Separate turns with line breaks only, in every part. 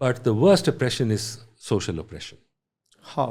But the worst oppression is social oppression.
How?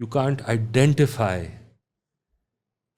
you can't identify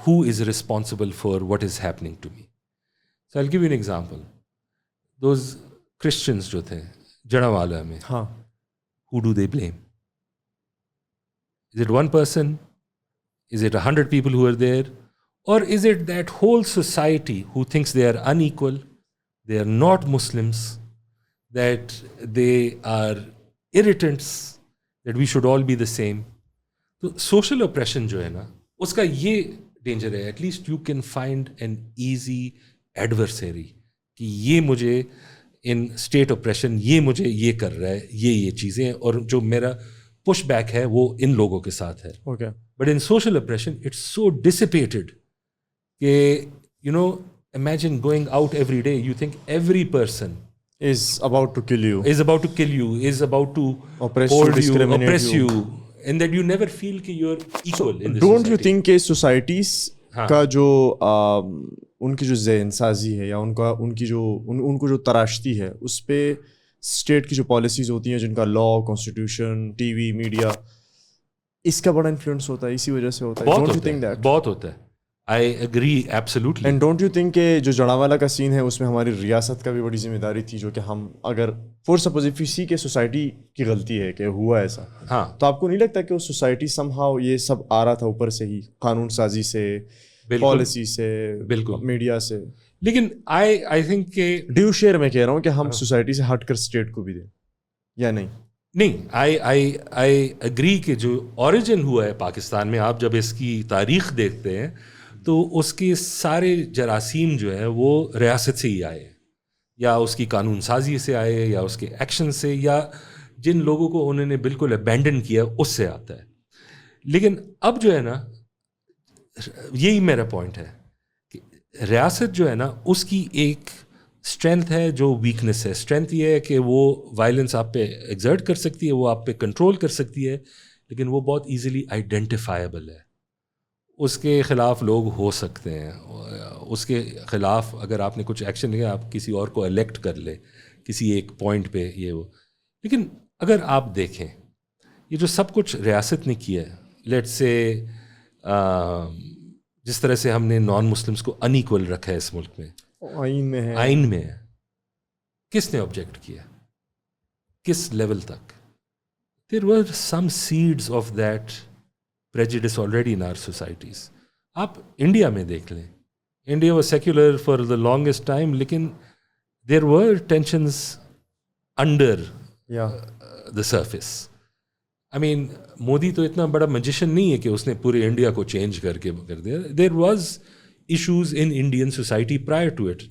who is responsible for what is happening to me. So I'll give you an example. Those Christians جو تھے جڑاوالا میں,
ہاں.
who do they blame? Is it one person? Is it 100 people who are there? Or is it that whole society who thinks they are unequal, they are not Muslims, that they are irritants, that we should all be the same? So social oppression جو ہے نا, اس کا یہ danger ہے, at least you can find an easy adversary کہ یہ مجھے in state oppression یہ مجھے یہ کر رہا ہے, یہ چیزیں, اور جو میرا پش بیک ہے وہ ان لوگوں کے ساتھ ہے.
Okay.
But in social oppression, it's so dissipated کہ you know, imagine going out every day, you think every person
is about to kill you,
is about to kill you, is about to
oppress
hold
you, discriminate
oppress
you.
you, and that you never feel کہ you're equal in this
Don't you
society.
think کہ societies کا جو ان کی جو ذہن سازی ہے یا ان کو جو تراشتی ہے, اس پہ اسٹیٹ کی جو پالیسیز ہوتی ہیں, جن کا لا, کانسٹیٹیوشن, ٹی وی, میڈیا, اس کا بڑا انفلوئنس ہوتا ہے, اسی وجہ سے ہوتا ہے. Don't you think that?
بہت ہوتا ہے. I agree absolutely.
And don't you think کہ جو جڑاوالا کا سین ہے اس میں ہماری ریاست کا بھی بڑی ذمہ داری تھی, جو کہ ہم اگر فور سپوز اف سی کے سوسائٹی کی غلطی ہے کہ ہوا ایسا,
ہاں,
تو آپ کو نہیں لگتا کہ وہ سوسائٹی سم ہاؤ یہ سب آ رہا تھا اوپر سے ہی, قانون سازی سے, پالیسی سے,
بالکل
میڈیا سے؟
لیکن I think کہ
ڈیو شیئر میں کہہ رہا ہوں کہ ہم سوسائٹی سے ہٹ کر اسٹیٹ کو بھی دیں یا نہیں؟
نہیں, I agree کہ جو اوریجن ہوا ہے پاکستان میں, آپ جب اس کی تاریخ دیکھتے ہیں تو اس کے سارے جراثیم جو ہیں وہ ریاست سے ہی آئے, یا اس کی قانون سازی سے آئے, یا اس کے ایکشن سے, یا جن لوگوں کو انہوں نے بالکل ابینڈن کیا اس سے آتا ہے. لیکن اب جو ہے نا, یہی میرا پوائنٹ ہے کہ ریاست جو ہے نا, اس کی ایک اسٹرینتھ ہے جو ویکنیس ہے. اسٹرینتھ یہ ہے کہ وہ وائلنس آپ پہ ایگزرٹ کر سکتی ہے, وہ آپ پہ کنٹرول کر سکتی ہے, لیکن وہ بہت ایزیلی آئیڈینٹیفائبل ہے. اس کے خلاف لوگ ہو سکتے ہیں, اس کے خلاف اگر آپ نے کچھ ایکشن لیا, آپ کسی اور کو الیکٹ کر لے کسی ایک پوائنٹ پہ, یہ وہ. لیکن اگر آپ دیکھیں یہ جو سب کچھ ریاست نے کیا ہے, لیٹ سے جس طرح سے ہم نے نان مسلمس کو ان ایکول رکھا ہے اس ملک میں, آئین میں ہے, کس نے آبجیکٹ کیا, کس لیول تک؟ There are some seeds of that prejudice already in our societies. آپ انڈیا میں دیکھ لیں, India was secular for the longest time, لیکن there were tensions under the surface. I mean, Modi تو اتنا بڑا magician نہیں ہے کہ اس نے پورے انڈیا کو چینج کر دیا. There was issues in Indian society prior to it.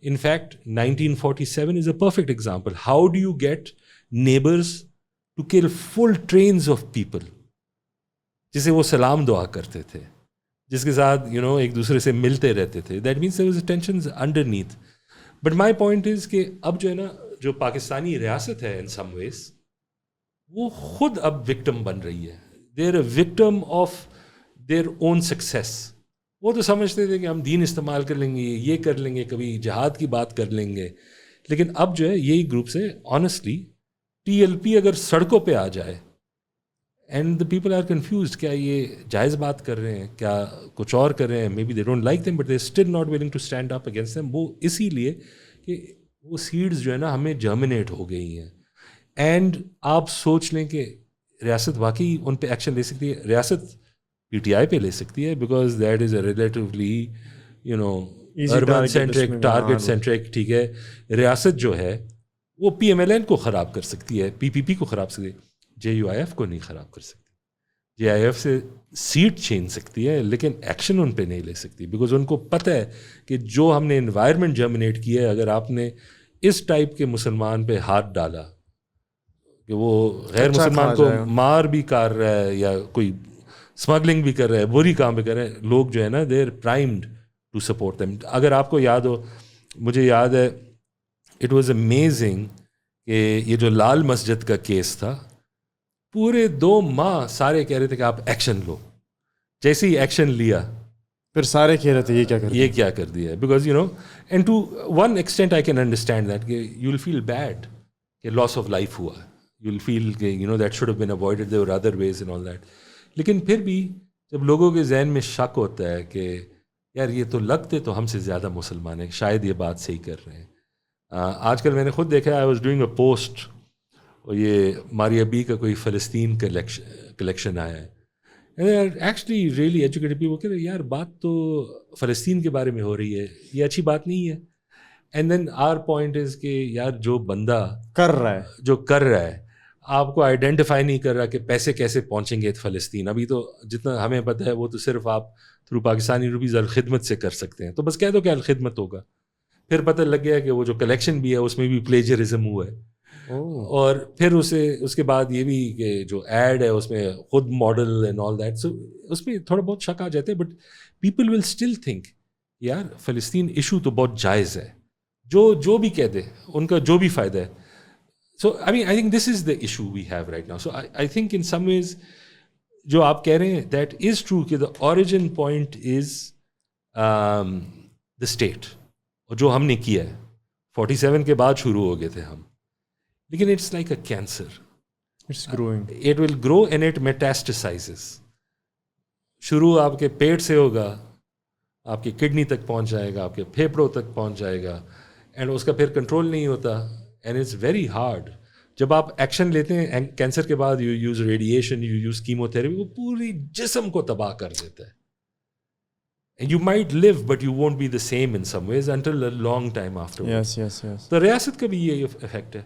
In fact, 1947 is a perfect example. How do you get neighbors to kill full trains of people? جسے وہ سلام دعا کرتے تھے, جس کے ساتھ ایک دوسرے سے ملتے رہتے تھے. That means there was tensions underneath. But my point is کہ اب جو ہے نا, جو پاکستانی ریاست ہے in some ways, وہ خود اب وکٹم بن رہی ہے. they are a victim of their own success. وہ تو سمجھتے تھے کہ ہم دین استعمال کر لیں گے, یہ کر لیں گے, کبھی جہاد کی بات کر لیں گے, لیکن اب جو ہے یہی گروپ سے آنیسٹلی TLP اگر سڑکوں پہ آ جائے and the people are confused, کیا یہ جائز بات کر رہے ہیں, کیا کچھ اور کر رہے ہیں, maybe they don't like them but they still not willing to stand up against them. وہ اسی لیے کہ وہ سیڈز جو ہے نا ہمیں جرمنیٹ ہو گئی ہیں. اینڈ آپ سوچ لیں کہ ریاست واقعی ان پہ ایکشن لے سکتی ہے. ریاست PTI پہ لے سکتی ہے because that is a relatively urban centric, target centric. ٹھیک ہے, ریاست جو ہے وہ PMLN کو خراب کر سکتی ہے, PPP کو خراب سکتی ہے, JUIF کو نہیں خراب کر سکتی. JIF سے سیٹ چھین سکتی ہے لیکن ایکشن ان پہ نہیں لے سکتی, بیکاز ان کو پتہ ہے کہ جو ہم نے انوائرمنٹ جرمنیٹ کیا ہے, اگر آپ نے اس ٹائپ کے مسلمان پہ ہاتھ ڈالا کہ وہ غیر مسلمان کو مار بھی کر رہا ہے یا کوئی اسمگلنگ بھی کر رہا ہے, بری کام بھی کر رہے ہیں, لوگ جو ہے نا they are primed to support them. اگر آپ کو یاد ہو, مجھے یاد ہے اٹ واز امیزنگ کہ یہ جو لال مسجد کا کیس تھا, پورے 2 ماہ سارے کہہ رہے تھے کہ آپ ایکشن لو, جیسے ہی ایکشن لیا
پھر سارے کہہ رہے تھے یہ کیا
کر دیا because you know and to one extent I can understand that کہ یو ول فیل بیڈ کہ لاس آف لائف ہوا, یو ول فیل کہ you know that should have been avoided, there were other ways and all that. لیکن پھر بھی جب لوگوں کے ذہن میں شک ہوتا ہے کہ یار یہ تو لگتے تو ہم سے زیادہ مسلمان ہیں, شاید یہ بات صحیح کر رہے ہیں. آج کل میں نے خود دیکھا, I was doing a post, اور یہ ماریا بی کا کوئی فلسطین کلیکشن آیا ہے. ایکچولی ریئلی ایجوکیٹڈ پیپل کہہ رہے یار بات تو فلسطین کے بارے میں ہو رہی ہے, یہ اچھی بات نہیں ہے. And then our point is کہ یار جو بندہ
کر رہا ہے
آپ کو آئیڈینٹیفائی نہیں کر رہا کہ پیسے کیسے پہنچیں گے فلسطین. ابھی تو جتنا ہمیں پتہ ہے وہ تو صرف آپ تھرو پاکستانی روپیز الخدمت سے کر سکتے ہیں, تو بس کہہ دو کہ الخدمت ہوگا. پھر پتہ لگ گیا کہ وہ جو کلیکشن بھی ہے اس میں بھی پلیجرزم ہوا ہے. اور پھر اس کے بعد یہ بھی کہ جو ایڈ ہے اس میں خود ماڈل اینڈ آل دیٹ, سو اس میں تھوڑا بہت شک آ جاتے ہیں. But people will still think یار فلسطین ایشو تو بہت جائز ہے, جو بھی کہہ دے ان کا جو بھی فائدہ ہے. So I think this is the issue we have right now. So I think in some ways جو آپ کہہ رہے ہیں دیٹ از ٹرو کہ the origin point is the state, اور جو ہم نے کیا ہے 47 کے بعد شروع ہو گئے تھے ہم. لیکن it's like a cancer, it will grow and it metastasizes. شروع آپ کے پیٹ سے ہوگا, آپ کی کڈنی تک پہنچ جائے گا, آپ کے پھیپھڑوں تک پہنچ جائے گا, اینڈ اس کا پھر کنٹرول نہیں ہوتا. And it's very hard. جب آپ ایکشن لیتے ہیں کینسر کے بعد, you use radiation, you use chemotherapy, وہ پوری جسم کو تباہ کر دیتا ہے. You might live, but you won't be the same in some ways until a long time afterwards.
Yes.
تو ریاست کا بھی یہ افیکٹ ہے.